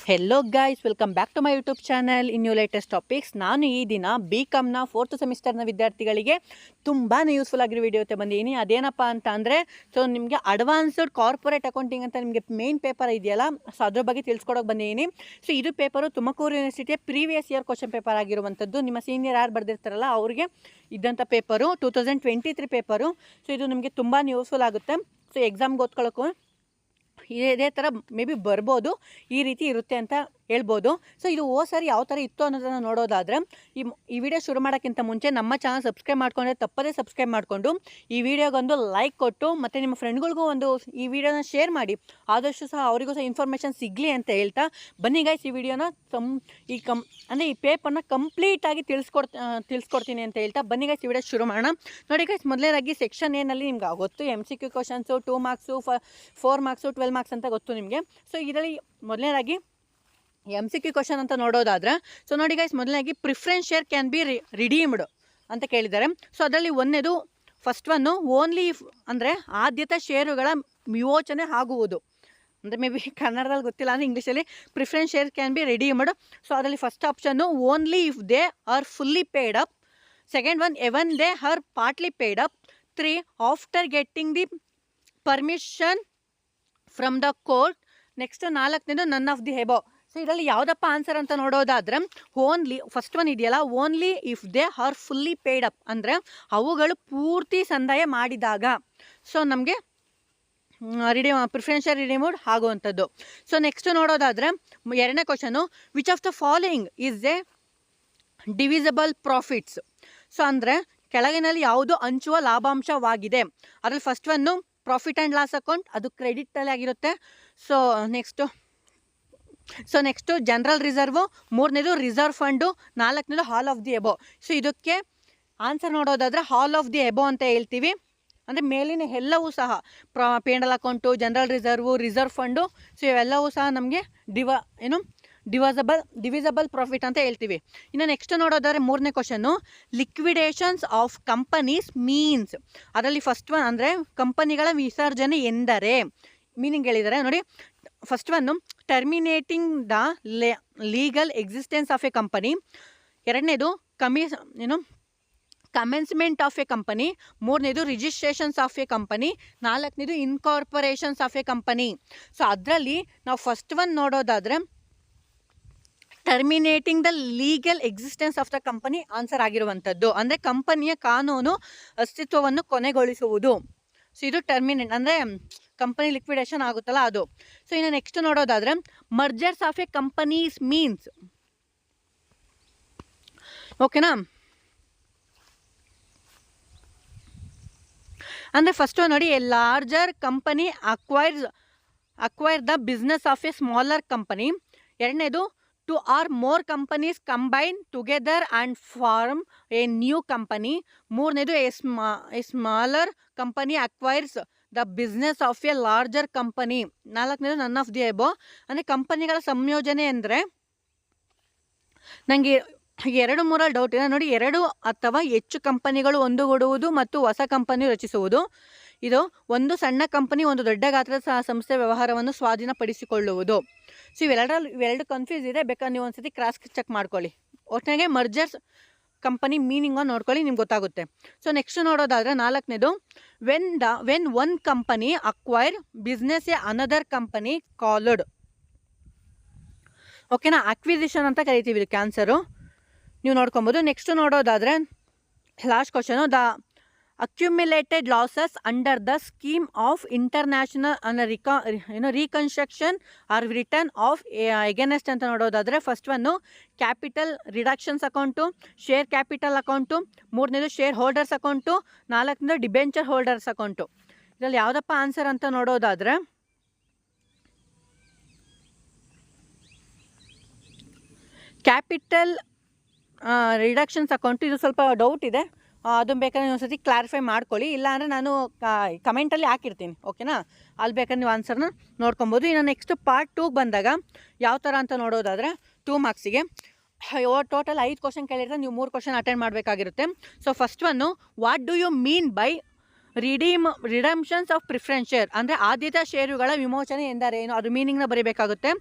Hello guys, welcome back to my YouTube channel in new latest topics. ನಾನು ಈ ದಿನ BComನ 4th ಸೆಮಿಸ್ಟರ್ನ ವಿದ್ಯಾರ್ಥಿಗಳಿಗೆ ತುಂಬಾ ಯೂಸ್ಫುಲ್ ಆಗಿರೋ ವಿಡಿಯೋ ಬಂದಿದ್ದೀನಿ. ಅದೇನಪ್ಪ ಅಂತ ಅಂದರೆ, ಸೊ ನಿಮಗೆ ಅಡ್ವಾನ್ಸ್ಡ್ ಕಾರ್ಪೊರೇಟ್ ಅಕೌಂಟಿಂಗ್ ಅಂತ ನಿಮಗೆ ಮೇನ್ ಪೇಪರ್ ಇದೆಯಲ್ಲ, ಸೊ ಅದ್ರ ಬಗ್ಗೆ ತಿಳಿಸ್ಕೊಡೋಕೆ ಬಂದಿದ್ದೀನಿ. ಸೊ ಇದು ಪೇಪರು ತುಮಕೂರು ಯೂನಿವರ್ಸಿಟಿಯ ಪ್ರೀವಿಯಸ್ ಇಯರ್ ಕ್ವಶನ್ ಪೇಪರ್ ಆಗಿರುವಂಥದ್ದು. ನಿಮ್ಮ ಸೀನಿಯರ್ ಯಾರು ಬರೆದಿರ್ತಾರಲ್ಲ ಅವ್ರಿಗೆ ಇದ್ದಂಥ ಪೇಪರು 2023 ಪೇಪರು. ಸೊ ಇದು ನಿಮಗೆ ತುಂಬಾ ಯೂಸ್ಫುಲ್ ಆಗುತ್ತೆ. ಸೊ ಎಕ್ಸಾಮ್ಗೆ ಓದ್ಕೊಳ್ಳೋಕ್ಕೂ ಇದೇ ಥರ ಮೇ ಬಿ ಬರ್ಬೋದು, ಈ ರೀತಿ ಇರುತ್ತೆ ಅಂತ ಹೇಳ್ಬೋದು. ಸೊ ಇದು ಸರಿ ಯಾವ ಥರ ಇತ್ತು ಅನ್ನೋದನ್ನು ನೋಡೋದಾದರೆ, ಈ ವಿಡಿಯೋ ಶುರು ಮಾಡೋಕ್ಕಿಂತ ಮುಂಚೆ ನಮ್ಮ ಚಾನಲ್ ಸಬ್ಸ್ಕ್ರೈಬ್ ಮಾಡ್ಕೊಂಡ್ರೆ ತಪ್ಪದೇ ಸಬ್ಸ್ಕ್ರೈಬ್ ಮಾಡಿಕೊಂಡು ಈ ವಿಡಿಯೋಗೊಂದು ಲೈಕ್ ಕೊಟ್ಟು ಮತ್ತು ನಿಮ್ಮ ಫ್ರೆಂಡ್ಗಳಿಗೂ ಒಂದು ಈ ವಿಡಿಯೋನ ಶೇರ್ ಮಾಡಿ. ಆದಷ್ಟು ಸಹ ಅವರಿಗೂ ಸಹ ಇನ್ಫಾರ್ಮೇಷನ್ ಸಿಗಲಿ ಅಂತ ಹೇಳ್ತಾ ಬನ್ನಿ ಗೈಸ್, ಈ ವಿಡಿಯೋನ ಅಂದರೆ ಈ ಪೇಪರ್ನ ಕಂಪ್ಲೀಟಾಗಿ ತಿಳಿಸ್ಕೊಡ್ತೀನಿ ಅಂತ ಹೇಳ್ತಾ ಬನ್ನಿ ಗೈಸ್, ಈ ವಿಡಿಯೋ ಶುರು ಮಾಡೋಣ. ನೋಡಿ ಗೈಸ್, ಮೊದಲನೇದಾಗಿ ಸೆಕ್ಷನ್ ಏನಲ್ಲಿ ನಿಮ್ಗೆ ಗೊತ್ತು, MCQ questions 2 marks 4 marks 12 marks ಅಂತ ಗೊತ್ತು ನಿಮಗೆ. ಸೊ ಇದರಲ್ಲಿ ಮೊದಲನೇದಾಗಿ MCQ ಕ್ವಶನ್ ಅಂತ ನೋಡೋದಾದರೆ, ಸೊ ನೋಡಿ ಗೈಸ್, ಮೊದಲನೇದಾಗಿ preference share can be redeemed ಅಂತ ಕೇಳಿದ್ದಾರೆ. ಸೊ ಅದರಲ್ಲಿ ಒಂದೇದು ಫಸ್ಟ್ ಒನ್ನು ಓನ್ಲಿ ಇಫ್ ಅಂದರೆ ಆದ್ಯತಾ ಷೇರುಗಳ ವಿಮೋಚನೆ ಆಗುವುದು ಅಂದರೆ ಮೇ ಬಿ ಕನ್ನಡದಲ್ಲಿ ಗೊತ್ತಿಲ್ಲ ಅಂದರೆ ಇಂಗ್ಲೀಷಲ್ಲಿ preference share can be redeemed. So ಅದರಲ್ಲಿ ಫಸ್ಟ್ ಆಪ್ಷನ್ನು only if they are fully paid up. Second one even they are partly paid up. 3 after getting the permission from the court. Next 4ನೇದು none of the above. So ಇದರಲ್ಲಿ ಯಾವುದಪ್ಪ answer ಅಂತ ನೋಡೋದಾದರೆ, only first one ಇದೆಯಲ್ಲ, only if they are fully paid up ಅಂದರೆ ಅವುಗಳು ಪೂರ್ತಿ ಸಂದಾಯ ಮಾಡಿದಾಗ ಸೊ ನಮಗೆ ಪ್ರಿಫರೆನ್ಷಿಯಲ್ ರಿಡೀಮ್ಡ್ ಆಗುವಂಥದ್ದು. ಸೊ ನೆಕ್ಸ್ಟ್ ನೋಡೋದಾದರೆ, 2ನೇ question, which of the following is a divisible profits. So ಅಂದರೆ ಕೆಳಗಿನಲ್ಲಿ ಯಾವುದು ಹಂಚುವ ಲಾಭಾಂಶವಾಗಿದೆ. ಅದರಲ್ಲಿ first one profit and loss account, ಅದು ಕ್ರೆಡಿಟಲ್ಲಿ ಆಗಿರುತ್ತೆ. ಸೊ ನೆಕ್ಸ್ಟು ಜನರಲ್ ರಿಸರ್ವು, 3ನೇದು ರಿಸರ್ವ್ ಫಂಡು, 4ನೇದು all of the above. So ಇದಕ್ಕೆ ಆನ್ಸರ್ ನೋಡೋದಾದರೆ ಹಾಲ್ ಆಫ್ ದಿ ಎಬೋ ಅಂತ ಹೇಳ್ತೀವಿ. ಅಂದರೆ ಮೇಲಿನ ಎಲ್ಲವೂ ಸಹ P and L account, general reserve, reserve fund, so ಇವೆಲ್ಲವೂ ಸಹ ನಮಗೆ ಡಿವಿಸಬಲ್ ಪ್ರಾಫಿಟ್ ಅಂತ ಹೇಳ್ತೀವಿ. ಇನ್ನು ನೆಕ್ಸ್ಟ್ ನೋಡೋದಾದ್ರೆ 3ನೇ question, liquidations of companies means. ಅದರಲ್ಲಿ ಫಸ್ಟ್ ಒನ್ ಅಂದರೆ ಕಂಪನಿಗಳ ವಿಸರ್ಜನೆ ಎಂದರೆ ಮೀನಿಂಗ್ ಹೇಳಿದ್ದಾರೆ ನೋಡಿ. First one terminating the legal existence of a company. 2ನೇದು ಕಮೆನ್ಸ್ಮೆಂಟ್ ಆಫ್ ಎ ಕಂಪನಿ. 3ನೇದು ರಿಜಿಸ್ಟ್ರೇಷನ್ಸ್ ಆಫ್ ಎ ಕಂಪನಿ. 4ನೇದು incorporations of a company. So ಅದರಲ್ಲಿ ನಾವು ಫಸ್ಟ್ ಒನ್ ನೋಡೋದಾದರೆ terminating the legal existence of the company answer ಆಗಿರುವಂಥದ್ದು. ಅಂದರೆ ಕಂಪನಿಯ ಕಾನೂನು ಅಸ್ತಿತ್ವವನ್ನು ಕೊನೆಗೊಳಿಸುವುದು. ಸೊ ಇದು ಟರ್ಮಿನೇಟ್ ಅಂದರೆ ಕಂಪನಿ ಲಿಕ್ವಿಡೇಷನ್ ಆಗುತ್ತಲ್ಲ ಅದು. ಸೊ ಇನ್ನು ನೆಕ್ಸ್ಟ್ ನೋಡೋದಾದರೆ, mergers of a companies means. ಓಕೆನಾ? ಅಂದರೆ ಫಸ್ಟು ನೋಡಿ, a larger company acquire the business of a smaller company. 2ನೇದು 2 or more companies combine together and form a new company. 3ನೇದು a smaller company acquires the business of a larger company. 4ನೇದು none of the above. ಅಂದರೆ ಕಂಪನಿಗಳ ಸಂಯೋಜನೆ ಅಂದರೆ ನನಗೆ 2-3 doubt ಇದೆ ನೋಡಿ. 2 ಅಥವಾ ಹೆಚ್ಚು ಕಂಪನಿಗಳು ಒಂದುಗೂಡುವುದು ಮತ್ತು ಹೊಸ ಕಂಪನಿ ರಚಿಸುವುದು. ಇದು ಒಂದು ಸಣ್ಣ ಕಂಪನಿ ಒಂದು ದೊಡ್ಡ ಗಾತ್ರದ ಸಂಸ್ಥೆ ವ್ಯವಹಾರವನ್ನು ಸ್ವಾಧೀನಪಡಿಸಿಕೊಳ್ಳುವುದು. ಸೊ ಇವೆರಡು ಕನ್ಫ್ಯೂಸ್ ಇದೆ, ಬೇಕಾದ್ರೆ ನೀವು ಒಂದ್ಸತಿ ಕ್ರಾಸ್ ಚೆಕ್ ಮಾಡ್ಕೊಳ್ಳಿ. ಒಟ್ಟಿನಾಗೆ ಮರ್ಜರ್ಸ್ ಕಂಪನಿ ಮೀನಿಂಗನ್ನು ನೋಡ್ಕೊಳ್ಳಿ, ನಿಮ್ಗೆ ಗೊತ್ತಾಗುತ್ತೆ. ಸೊ ನೆಕ್ಸ್ಟ್ ನೋಡೋದಾದರೆ 4ನೇದು, when one company acquire business a another company called. ಓಕೆನಾ? ಅಕ್ವಿಸಿಷನ್ ಅಂತ ಕರಿತೀವಿ ಇದಕ್ಕೆ ಆನ್ಸರು, ನೀವು ನೋಡ್ಕೊಬೋದು. ನೆಕ್ಸ್ಟ್ ನೋಡೋದಾದರೆ last question, the accumulated losses under the scheme of international reconstruction are return of against ಅಂತ ನೋಡೋದಾದರೆ, first one capital reductions account, share capital account, 3ನೇದು ಶೇರ್ ಹೋಲ್ಡರ್ಸ್ ಅಕೌಂಟು, 4ನೇದು ಡಿಬೆಂಚರ್ ಹೋಲ್ಡರ್ಸ್ ಅಕೌಂಟು. ಇದರಲ್ಲಿ ಯಾವುದಪ್ಪ answer ಅಂತ ನೋಡೋದಾದರೆ capital reductions account. ಇದು ಸ್ವಲ್ಪ ಡೌಟ್ ಇದೆ, ಅದನ್ನು ಬೇಕಾದ್ರೆ ನೀವು ಒಂದ್ಸತಿ ಕ್ಲಾರಿಫೈ ಮಾಡ್ಕೊಳ್ಳಿ, ಇಲ್ಲಾಂದರೆ ನಾನು ಕಮೆಂಟಲ್ಲಿ ಹಾಕಿರ್ತೀನಿ. ಓಕೆನಾ? ಅಲ್ಲಿ ಬೇಕಾದ್ರೆ ನೀವು ಆನ್ಸರ್ನ ನೋಡ್ಕೊಬೋದು. ಇನ್ನು ನೆಕ್ಸ್ಟ್ ಪಾರ್ಟ್ 2ಗೆ ಬಂದಾಗ ಯಾವ ಥರ ಅಂತ ನೋಡೋದಾದರೆ, 2 ಮಾರ್ಕ್ಸಿಗೆ ಟೋಟಲ್ 5 ಕ್ವಶನ್ ಕೇಳಿದ್ರೆ ನೀವು 3 ಕ್ವಶನ್ ಅಟೆಂಡ್ ಮಾಡಬೇಕಾಗಿರುತ್ತೆ. So first one, what do you mean by redemptions of preference share ಅಂದರೆ ಆದ್ಯತಾ ಷೇರುಗಳ ವಿಮೋಚನೆ ಎಂದರೇನು, ಅದು ಮೀನಿಂಗ್ನ ಬರೀಬೇಕಾಗುತ್ತೆ.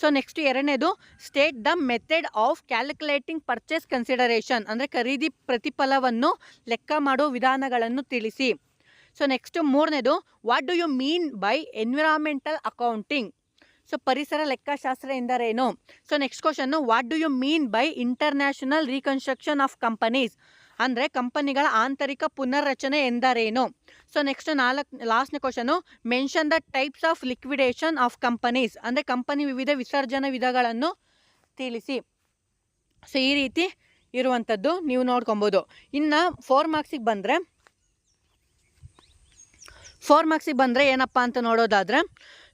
ಸೊ ನೆಕ್ಸ್ಟ್ ಎರಡನೇದು state the method of calculating purchase consideration ಅಂದರೆ ಖರೀದಿ ಪ್ರತಿಫಲವನ್ನು ಲೆಕ್ಕ ಮಾಡುವ ವಿಧಾನಗಳನ್ನು ತಿಳಿಸಿ. ಸೊ ನೆಕ್ಸ್ಟ್ ಮೂರನೇದು what do you mean by environmental accounting, so ಪರಿಸರ ಲೆಕ್ಕಶಾಸ್ತ್ರ ಎಂದರೇನು. So next question what do you mean by international reconstruction of companies ಅಂದರೆ ಕಂಪನಿಗಳ ಆಂತರಿಕ ಪುನರ್ರಚನೆ ಎಂದರೇನು. ಸೊ ನೆಕ್ಸ್ಟ್ ಲಾಸ್ಟ್ನೇ question mention the types of liquidation of companies ಅಂದರೆ ಕಂಪನಿ ವಿವಿಧ ವಿಸರ್ಜನಾ ವಿಧಗಳನ್ನು ತಿಳಿಸಿ. ಸೊ ಈ ರೀತಿ ಇರುವಂಥದ್ದು ನೀವು ನೋಡ್ಕೊಬೋದು. ಇನ್ನು 4 ಮಾರ್ಕ್ಸಿಗೆ ಬಂದರೆ ಏನಪ್ಪ ಅಂತ ನೋಡೋದಾದರೆ,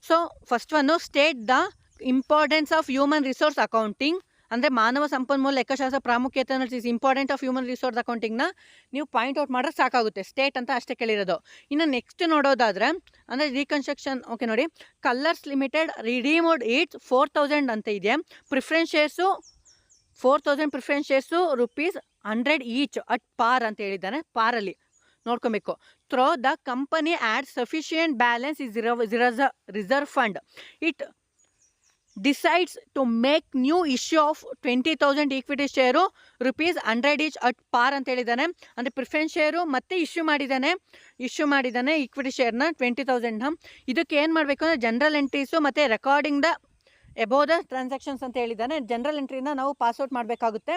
so first one state the importance of human resource accounting ಅಂದರೆ ಮಾನವ ಸಂಪನ್ಮೂಲ ಲೆಕ್ಕಶಾಸ್ತ್ರ ಪ್ರಾಮುಖ್ಯತೆಯನ್ನು ತಿಳಿಸಿ. ಇಂಪಾರ್ಟೆಂಟ್ ಆಫ್ ಹ್ಯೂಮನ್ ರಿಸೋರ್ಸ್ ಅಕೌಂಟಿಂಗ್ನ ನೀವು ಪಾಯಿಂಟ್ ಔಟ್ ಮಾಡಿದ್ರೆ ಸಾಕಾಗುತ್ತೆ, ಸ್ಟೇಟ್ ಅಂತ ಅಷ್ಟೇ ಕೇಳಿರೋದು. ಇನ್ನು ನೆಕ್ಸ್ಟ್ ನೋಡೋದಾದರೆ ಅಂದರೆ ರೀಕನ್ಸ್ಟ್ರಕ್ಷನ್, ಓಕೆ ನೋಡಿ, ಕಲರ್ಸ್ ಲಿಮಿಟೆಡ್ ರಿಡೀಮ್ಡ್ ಇಟ್ಸ್ 4000 ಅಂತ ಇದೆ. Preference shares 4000 preference shares ₹100 each at par ಅಂತ ಹೇಳಿದ್ದಾನೆ. ಪಾರಲ್ಲಿ ನೋಡ್ಕೊಬೇಕು. Through the company add sufficient balance is reserve fund it decides to make new issue of 20,000 equity share ₹100 each at par ಅಂತ ಹೇಳಿದ್ದಾನೆ. ಅಂದರೆ preference share ಮತ್ತೆ ಇಶ್ಯೂ ಮಾಡಿದ್ದಾನೆ equity ಶೇರ್ನ 20,000ನ. ಇದಕ್ಕೆ ಏನು ಮಾಡಬೇಕು ಅಂದರೆ ಜನರಲ್ ಎಂಟ್ರೀಸು ಮತ್ತು recording the above the transactions ಅಂತ ಹೇಳಿದ್ದಾನೆ. ಜನರಲ್ ಎಂಟ್ರಿನ ನಾವು ಪಾಸ್ಔಟ್ ಮಾಡಬೇಕಾಗುತ್ತೆ.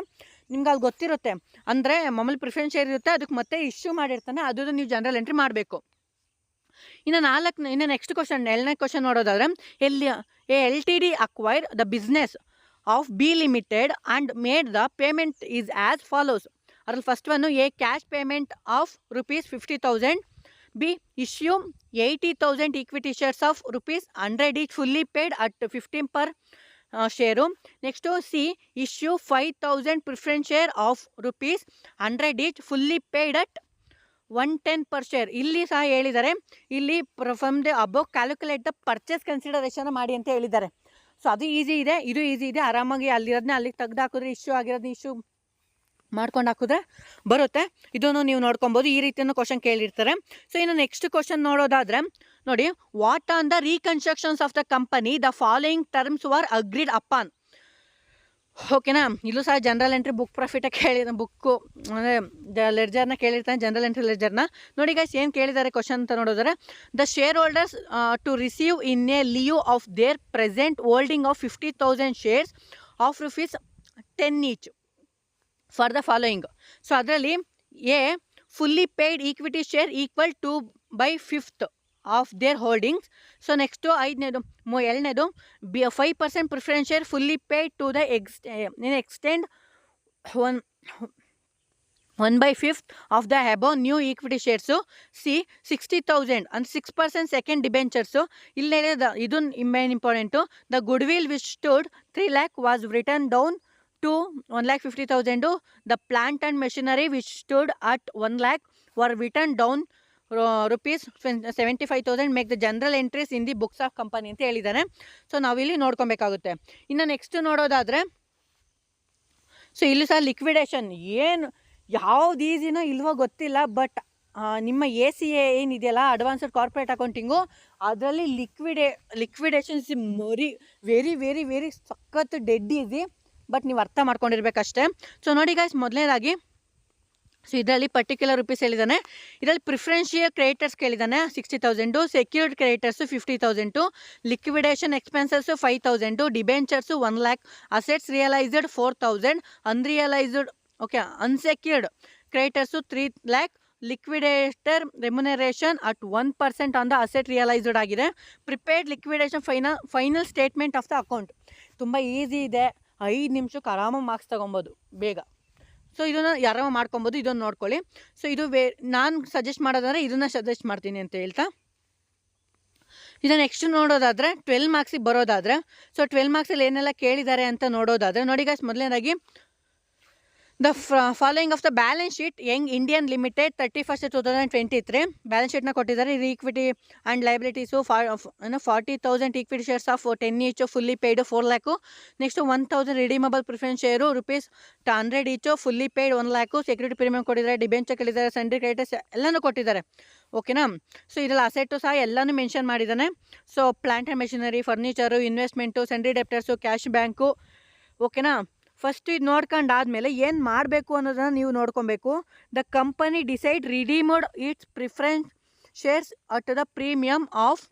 ನಿಮ್ಗೆ ಅಲ್ಲಿ ಗೊತ್ತಿರುತ್ತೆ, ಅಂದರೆ ಮಾಮೂಲಿ ಪ್ರಿಫರೆನ್ಸ್ ಶೇರ್ ಇರುತ್ತೆ, ಅದಕ್ಕೆ ಮತ್ತೆ ಇಶ್ಯೂ ಮಾಡಿರ್ತಾನೆ, ಅದು ನೀವು ಜನರಲ್ ಎಂಟ್ರಿ ಮಾಡಬೇಕು. ಇನ್ನು ನೆಕ್ಸ್ಟ್ ಕ್ವಶನ್, 7ನೇ ಕ್ವಶನ್ ನೋಡೋದಾದರೆ, LTD acquired the business of B Limited and made the payment is as follows. ಅದ್ರಲ್ಲಿ first one A cash payment of ₹50,000, B issue 80,000 equity shares of ₹100 each fully paid at 15 per share. Next C issue 5,000 preference share of ₹100 each fully paid at 110 per share. ಇಲ್ಲಿ ಸಹ ಹೇಳಿದ್ದಾರೆ, ಇಲ್ಲಿ from the above calculate the purchase consideration ಮಾಡಿ ಅಂತ ಹೇಳಿದ್ದಾರೆ. So ಅದು easy ಇದೆ, ಇದು ಈಸಿ ಇದೆ. ಆರಾಮಾಗಿ ಅಲ್ಲಿರೋದನ್ನ ಅಲ್ಲಿಗೆ ತೆಗ್ದು ಹಾಕಿದ್ರೆ, ಇಶ್ಯೂ ಆಗಿರೋದನ್ನ ಇಶ್ಯೂ ಮಾಡ್ಕೊಂಡು ಹಾಕಿದ್ರೆ ಬರುತ್ತೆ. ಇದನ್ನು ನೀವು ನೋಡ್ಕೊಬೋದು. ಈ ರೀತಿಯನ್ನು ಕ್ವಶನ್ ಕೇಳಿರ್ತಾರೆ. ಸೊ ಇನ್ನು ನೆಕ್ಸ್ಟ್ ಕ್ವಶನ್ ನೋಡೋದಾದರೆ ನೋಡಿ, what on the reconstructions of the company the following terms were agreed upon. ಓಕೆನಾ, ಇಲ್ಲೂ ಸಹ general entry book profit book ಅಂದರೆ ಲೆಡ್ಜರ್ನ ಕೇಳಿರ್ತಾನೆ, ಜನರಲ್ ಎಂಟ್ರಿ ಲೆಡ್ಜರ್ನ. ನೋಡಿ ಗೈಸ್, ಏನು ಕೇಳಿದ್ದಾರೆ ಕ್ವಶನ್ ಅಂತ ನೋಡಿದ್ರೆ, the share holders to receive in a lieu of their present holding of 50,000 shares of ₹10 each for the following. So ಅದರಲ್ಲಿ a fully paid equity share equal 2/5 of their holdings. So next ಎರಡನೇದು 5% preference share fully paid to the extent 1/5 of the above new equity shares. C 60,000 ಅಂದರೆ 6% second debentures. ಇಲ್ಲಿ ಇದು main important. The good will which stood 3 lakh was return down to 1,50,000. The plant and machinery which stood at 1 lakh were written down ₹75,000. Make the general entries in the books of company ಅಂತ ಹೇಳಿದ್ದಾನೆ. So ನಾವಿಲ್ಲಿ ನೋಡ್ಕೊಬೇಕಾಗುತ್ತೆ. ಇನ್ನು next ನೋಡೋದಾದರೆ, so ಇಲ್ಲಿ ಸಹ liquidation ಏನು ಯಾವ್ದು ಈಸಿನೋ ಇಲ್ವೋ ಗೊತ್ತಿಲ್ಲ, ಬಟ್ ನಿಮ್ಮ ACA ಏನಿದೆಯಲ್ಲ, ಅಡ್ವಾನ್ಸ್ಡ್ ಕಾರ್ಪೊರೇಟ್ ಅಕೌಂಟಿಂಗು, ಅದರಲ್ಲಿ liquidation is very very very ಸಖತ್ ಡೆಡ್ ಈಸಿ, ಬಟ್ ನೀವು ಅರ್ಥ ಮಾಡ್ಕೊಂಡಿರ್ಬೇಕಷ್ಟೇ. ಸೊ ನೋಡಿ ಗೈಸ್, ಮೊದಲನೇದಾಗಿ ಸೊ ಇದರಲ್ಲಿ ಪರ್ಟಿಕ್ಯುಲರ್ ರುಪೀಸ್ ಹೇಳಿದ್ದಾನೆ. ಇದರಲ್ಲಿ ಪ್ರಿಫರೆನ್ಷಿಯಲ್ ಕ್ರೆಡಿಟರ್ಸ್ ಕೇಳಿದ್ದಾನೆ 60,000, secured creditors 50,000, liquidation expenses 5,000, debentures 1 lakh, assets realised 4,000, unrealised unsecured creditors 3 lakh, liquidator remuneration at 1% on the asset realised ಆಗಿದೆ. Prepared liquidation final statement of the account. ತುಂಬ easy ಇದೆ, 5 ನಿಮಿಷಕ್ಕೆ ಆರಾಮಾಗಿ marks ತೊಗೊಬೋದು ಬೇಗ. ಸೊ ಇದನ್ನು ಆರಾಮ ಮಾಡ್ಕೊಬೋದು, ಇದನ್ನು ನೋಡ್ಕೊಳ್ಳಿ. ಸೊ ಇದು ನಾನು ಸಜೆಸ್ಟ್ ಮಾಡೋದಾದರೆ ಇದನ್ನು ಸಜೆಸ್ಟ್ ಮಾಡ್ತೀನಿ ಅಂತ ಹೇಳ್ತಾ, ಇದನ್ನು ನೆಕ್ಸ್ಟ್ ನೋಡೋದಾದರೆ 12 ಮಾರ್ಕ್ಸಿಗೆ ಬರೋದಾದರೆ, ಸೊ 12 ಮಾರ್ಕ್ಸಲ್ಲಿ ಏನೆಲ್ಲ ಕೇಳಿದ್ದಾರೆ ಅಂತ ನೋಡೋದಾದರೆ ನೋಡಿ ಗೈಸ್, ಮೊದಲನೇದಾಗಿ the following of the balance sheet young Indian limited 31st 2023 balance ಶೀಟ್ನ ಕೊಟ್ಟಿದ್ದಾರೆ. Equity and liabilities 40,000 equity shares of 10 each fully paid 4 lakh. Next 1,000 redeemable preference share ₹100 each fully paid 1 lakh. Security premium ಕೊಟ್ಟಿದ್ದಾರೆ, debenture ಕೇಳಿದ್ದಾರೆ, sundry creditors ಎಲ್ಲನೂ ಕೊಟ್ಟಿದ್ದಾರೆ. ಓಕೆನಾ. So ಇದರಲ್ಲಿ asset ಸಹ ಎಲ್ಲನೂ ಮೆನ್ಷನ್ ಮಾಡಿದ್ದಾನೆ. So plant and machinery, furniture, investment, sundry debtors, cash bank, ಓಕೆನಾ. ಫಸ್ಟ್ ಇದು ನೋಡ್ಕೊಂಡಾದ್ಮೇಲೆ ಏನು ಮಾಡಬೇಕು ಅನ್ನೋದನ್ನು ನೀವು ನೋಡ್ಕೊಬೇಕು. The company decide redeemed its preference shares at the premium of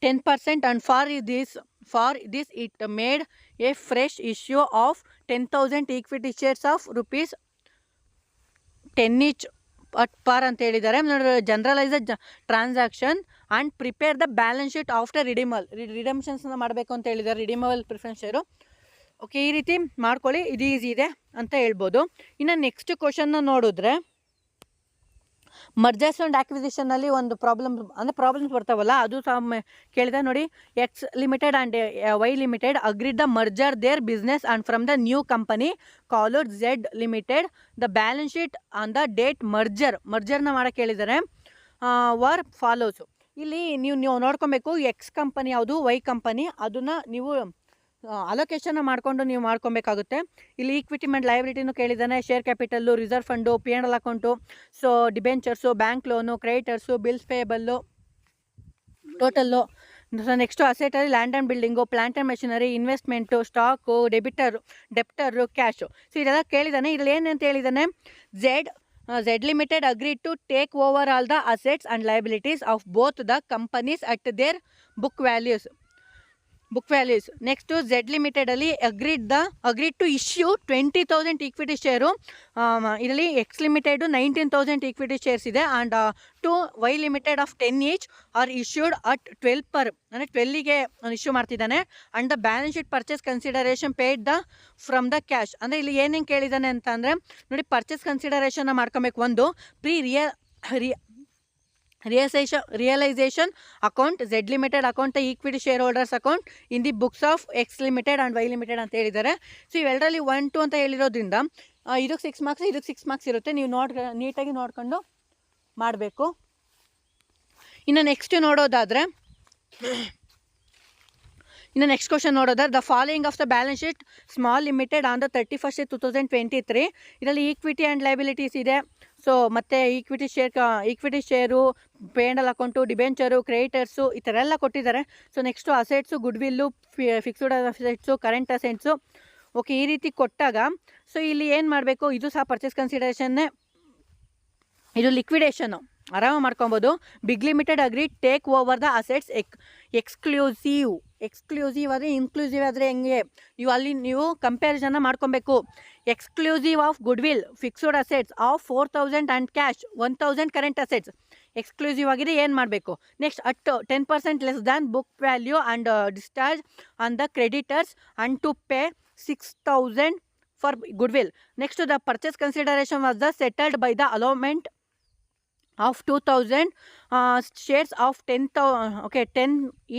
10% and for this it made a fresh issue of 10,000 equity shares of rupees 10 each at par ಅಂತ ಹೇಳಿದ್ದಾರೆ. Generalise transaction and prepare the balance sheet after ರಿಡಮ್ಷನ್ಸ್ನ ಮಾಡಬೇಕು ಅಂತ ಹೇಳಿದ್ದಾರೆ. Redeemable preference share. Okay, ಈ ರೀತಿ ಮಾಡ್ಕೊಳ್ಳಿ, ಇದು ಈಸಿ ಇದೆ ಅಂತ ಹೇಳ್ಬೋದು. ಇನ್ನು ನೆಕ್ಸ್ಟ್ ಕ್ವಶನ್ನ ನೋಡಿದ್ರೆ, ಮರ್ಜರ್ಸ್ ಆ್ಯಂಡ್ ಆಕ್ವಿಸಿಷನಲ್ಲಿ ಒಂದು ಪ್ರಾಬ್ಲಮ್ಸ್ ಬರ್ತಾವಲ್ಲ, ಅದು ಸಹ ಕೇಳಿದೆ ನೋಡಿ. X limited and Y limited agreed the merger their business and from the new company called Z limited the balance sheet on the date ಮರ್ಜರ್ನ ಮಾಡೋಕ್ಕೆ ಹೇಳಿದ್ದಾರೆ. Were follows. ಇಲ್ಲಿ ನೀವು ನೋಡ್ಕೊಬೇಕು, ಎಕ್ಸ್ ಕಂಪನಿ ಯಾವುದು, ವೈ ಕಂಪನಿ, ಅದನ್ನು ನೀವು ಅಲೋಕೇಶನ್ನ ಮಾಡಿಕೊಂಡು ನೀವು ಮಾಡ್ಕೊಬೇಕಾಗುತ್ತೆ. ಇಲ್ಲಿ ಈಕ್ವಿಟಿ ಆ್ಯಂಡ್ ಲಯಬಿಲಿಟಿನೂ ಕೇಳಿದ್ದಾನೆ. Share capital, reserve fund, P&L account, so debentures, bank loan, creditors, bills payable, total. So next ಅಸೆಟಲ್ಲಿ land and building, plant and machinery, investment, stock, debtor, cash. So ಇದೆಲ್ಲ ಕೇಳಿದ್ದಾನೆ. ಇದರಲ್ಲಿ ಏನಂತ ಹೇಳಿದ್ದಾನೆ, Z limited agreed to take over all the assets and liabilities of both the companies at their book values. Next Z ಲಿಮಿಟೆಡಲ್ಲಿ agreed to issue 20,000 equity share. ಇದರಲ್ಲಿ X limited 19,000 equity shares ಇದೆ. And to Y limited of 10 each are issued at 12 per, ಅಂದರೆ 12ಗೆ issue ಮಾಡ್ತಿದ್ದಾನೆ. And the balance sheet purchase consideration paid from the cash. ಅಂದರೆ ಇಲ್ಲಿ ಏನೇನು ಕೇಳಿದ್ದಾನೆ ಅಂತ ಅಂದರೆ ನೋಡಿ, ಪರ್ಚೇಸ್ ಕನ್ಸಿಡರೇಷನ್ನ ಮಾಡ್ಕೊಬೇಕು. ಒಂದು realisation account, Z limited account, equity share holders account in the books of X limited and Y limited ಅಂತ ಹೇಳಿದ್ದಾರೆ. ಸೊ ಇವೆರಡರಲ್ಲಿ 1, 2 ಅಂತ ಹೇಳಿರೋದ್ರಿಂದ ಇದಕ್ಕೆ 6 ಮಾರ್ಕ್ಸ್, ಇದಕ್ಕೆ 6 ಮಾರ್ಕ್ಸ್ ಇರುತ್ತೆ. ನೀವು ನೀಟಾಗಿ ನೋಡ್ಕೊಂಡು ಮಾಡಬೇಕು. ಇನ್ನು ನೆಕ್ಸ್ಟ್ ಕ್ವಶನ್ ನೋಡೋದಾದ್ರೆ, the following of the balance sheet small limited on the 31st 2023. ಇದರಲ್ಲಿ ಈಕ್ವಿಟಿ ಆ್ಯಂಡ್ ಲಯಬಿಲಿಟೀಸ್ ಇದೆ. ಸೊ ಮತ್ತು equity share, P&L account, debenture, creditors, ಈ ಥರ ಎಲ್ಲ ಕೊಟ್ಟಿದ್ದಾರೆ. So next assets, goodwill, fixed assets, current assets. Okay, ಈ ರೀತಿ ಕೊಟ್ಟಾಗ ಸೊ ಇಲ್ಲಿ ಏನು ಮಾಡಬೇಕು, ಇದು ಸಹ ಪರ್ಚೇಸ್ ಕನ್ಸಿಡರೇಷನ್ನೇ, ಇದು ಲಿಕ್ವಿಡೇಷನ್ನು ಆರಾಮಾಗಿ ಮಾಡ್ಕೊಬೋದು. Big limited agree take over the assets exclusive ಆದರೆ ಇನ್ಕ್ಲೂಸಿವ್ ಆದರೆ ಹೆಂಗೆ, ನೀವು ಕಂಪ್ಯಾರಿಸನ್ನ ಮಾಡ್ಕೊಬೇಕು. Exclusive of goodwill, fixed assets of 4,000 and cash 1,000 current assets exclusive ಆಗಿದೆ. ಏನು ಮಾಡಬೇಕು, next at 10% less than book value and discharge on the creditors and to pay 6,000 for goodwill. Next the purchase consideration was the settled by the allotment of 2,000 shares of 10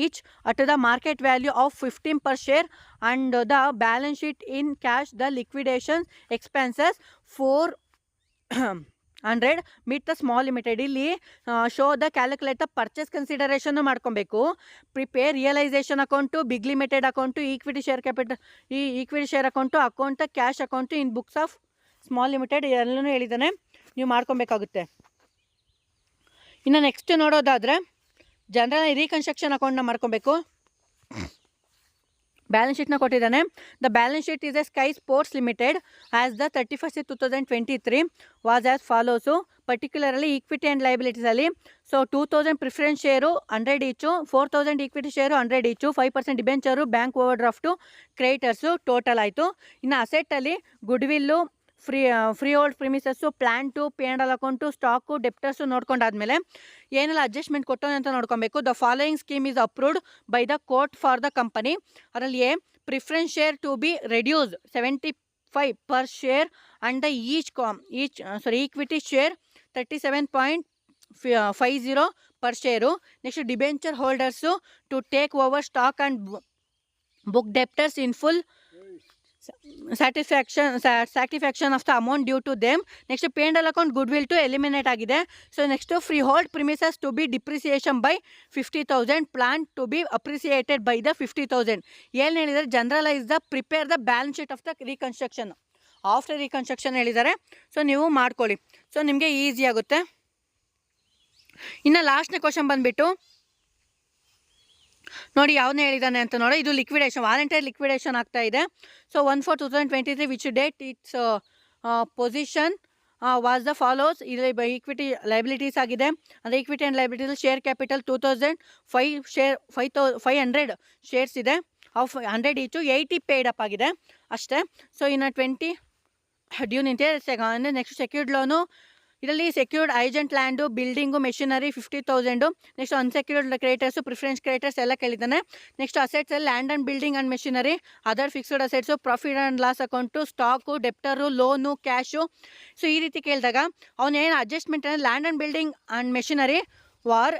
each at the market value of 15 per share, and the balance sheet in cash the liquidation expenses 400 meet the small limited. ಇಲ್ಲಿ show the calculate the purchase consideration ಮಾಡ್ಕೊಬೇಕು. Prepare realisation account, big limited account, equity share account, cash account in books of small limited ಎಲ್ಲನೂ ಹೇಳಿದ್ದಾನೆ, ನೀವು ಮಾಡ್ಕೊಬೇಕಾಗುತ್ತೆ. ಇನ್ನು next ನೋಡೋದಾದರೆ, general reconstruction ಅಕೌಂಟ್ನ ಮಾಡ್ಕೊಬೇಕು. Balance ಶೀಟ್ನ ಕೊಟ್ಟಿದ್ದಾನೆ. The balance sheet is a sky sports limited as the 31st 2023 was as follows. Particularly equity and ಲಯಬಿಲಿಟೀಸಲ್ಲಿ so 2,000 preference share 100 each, 4,000 equity share 100 each, 5% debenture, bank overdraft, creditors total ಆಯಿತು. ಇನ್ನು ಅಸೆಟ್ಟಲ್ಲಿ goodwill, freehold premises, plant, P&L account, stock, debtors ನೋಡ್ಕೊಂಡಾದ್ಮೇಲೆ ಏನೆಲ್ಲ adjustment ಕೊಟ್ಟೋದು ಅಂತ ನೋಡ್ಕೊಬೇಕು. The following scheme is approved by the court for the company. ಅದರಲ್ಲಿ preference share to be reduced 75 per share and the equity share 37.50 per share. Next, debenture holders to take over stock and book debtors in full satisfaction of the amount due to them. Next, P&L account goodwill to eliminate agide. So next, freehold premises to be depreciation by 50,000, plant to be appreciated by the 50,000. ಏನು ಹೇಳಿದರೆ, generalise the prepare the balance sheet of the reconstruction. After reconstruction ಹೇಳಿದ್ದಾರೆ. So ನೀವು ಮಾಡ್ಕೊಳ್ಳಿ, so ನಿಮಗೆ easy ಆಗುತ್ತೆ. ಇನ್ನು ಲಾಸ್ಟ್ನೇ question ಬಂದುಬಿಟ್ಟು ನೋಡಿ ಯಾವನ್ನ ಹೇಳಿದ್ದಾನೆ ಅಂತ ನೋಡಿ, ಇದು ಲಿಕ್ವಿಡೇಷನ್, ವಾಲಂಟರಿ ಲಿಕ್ವಿಡೇಷನ್ ಆಗ್ತಾ ಇದೆ. So 1/4/2023 which date its position was the follows. ಇದು ಈಕ್ವಿಟಿ ಲೈಬಿಲಿಟೀಸ್ ಆಗಿದೆ. ಅಂದರೆ equity and liabilities share capital 500 shares ಇದೆ. ಆಫ್ 100 ಈಚು 80 ಪೇಡ್ ಅಪ್ ಆಗಿದೆ ಅಷ್ಟೇ. ಸೊ ಇನ್ನು 20 ಡ್ಯೂ ನಿಂತಿದೆ. ನೆಕ್ಸ್ಟ್ ಸೆಕ್ಯೂರ್ಡ್ ಲೋನು, ಇದರಲ್ಲಿ secured against land, building, machinery 50,000. Next unsecured creditors, preference creditors ಎಲ್ಲ ಕೇಳಿದ್ದಾನೆ. ನೆಕ್ಸ್ಟ್ ಅಸೆಟ್ಸಲ್ಲಿ land and building and machinery, other fixed assets, profit and loss account, stock, debtor, loan, cash. So ಈ ರೀತಿ ಕೇಳಿದಾಗ ಅವನೇನು adjustment ಅಂದರೆ land and building and machinery were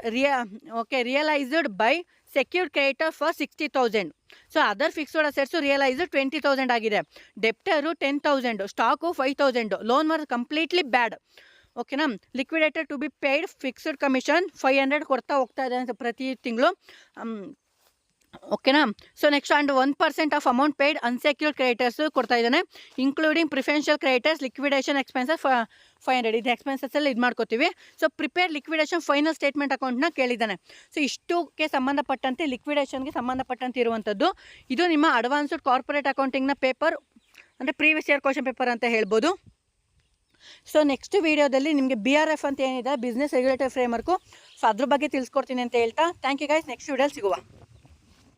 realised by secured creditor for 60,000. So other fixed assets realised 20,000 ಆಗಿದೆ. Debtor 10,000, stock 5,000, loan were completely bad. ಓಕೆನಾ. Liquidator to be paid fixed commission 500 ಕೊಡ್ತಾ ಹೋಗ್ತಾ ಇದೆ ಅಂತ ಪ್ರತಿ ತಿಂಗಳು. ಓಕೆನಾ. So next and 1% of amount paid unsecured creditors ಕೊಡ್ತಾ ಇದ್ದಾನೆ, including preferential creditors, liquidation expenses 500. ಇದು ಎಕ್ಸ್ಪೆನ್ಸಸ್ಸಲ್ಲಿ ಇದು ಮಾಡ್ಕೋತೀವಿ. So prepare liquidation final statement ಅಕೌಂಟ್ನ ಕೇಳಿದ್ದಾನೆ. ಸೊ ಇಷ್ಟಕ್ಕೆ ಸಂಬಂಧಪಟ್ಟಂತೆ ಲಿಕ್ವಿಡೇಷನ್ಗೆ ಸಂಬಂಧಪಟ್ಟಂತೆ ಇರುವಂಥದ್ದು ಇದು ನಿಮ್ಮ ಅಡ್ವಾನ್ಸ್ಡ್ ಕಾರ್ಪೊರೇಟ್ ಅಕೌಂಟಿಂಗ್ನ ಪೇಪರ್, ಅಂದರೆ ಪ್ರೀವಿಯಸ್ ಇಯರ್ ಕ್ವಶನ್ ಪೇಪರ್ ಅಂತ ಹೇಳ್ಬೋದು. ಸೊ ನೆಕ್ಸ್ಟ್ ವೀಡಿಯೋದಲ್ಲಿ ನಿಮಗೆ BRF ಅಂತ ಏನಿದೆ, ಬಿಸ್ನೆಸ್ ರೆಗ್ಯುಲೇಟರಿ ಫ್ರೇಮ್ವರ್ಕು, ಸೊ ಅದ್ರ ಬಗ್ಗೆ ತಿಳಿಸ್ಕೊಡ್ತೀನಿ ಅಂತ ಹೇಳ್ತಾ ಥ್ಯಾಂಕ್ ಯು ಗೈಸ್. ನೆಕ್ಸ್ಟ್ ವೀಡಿಯೋಲಿ ಸಿಗುವ.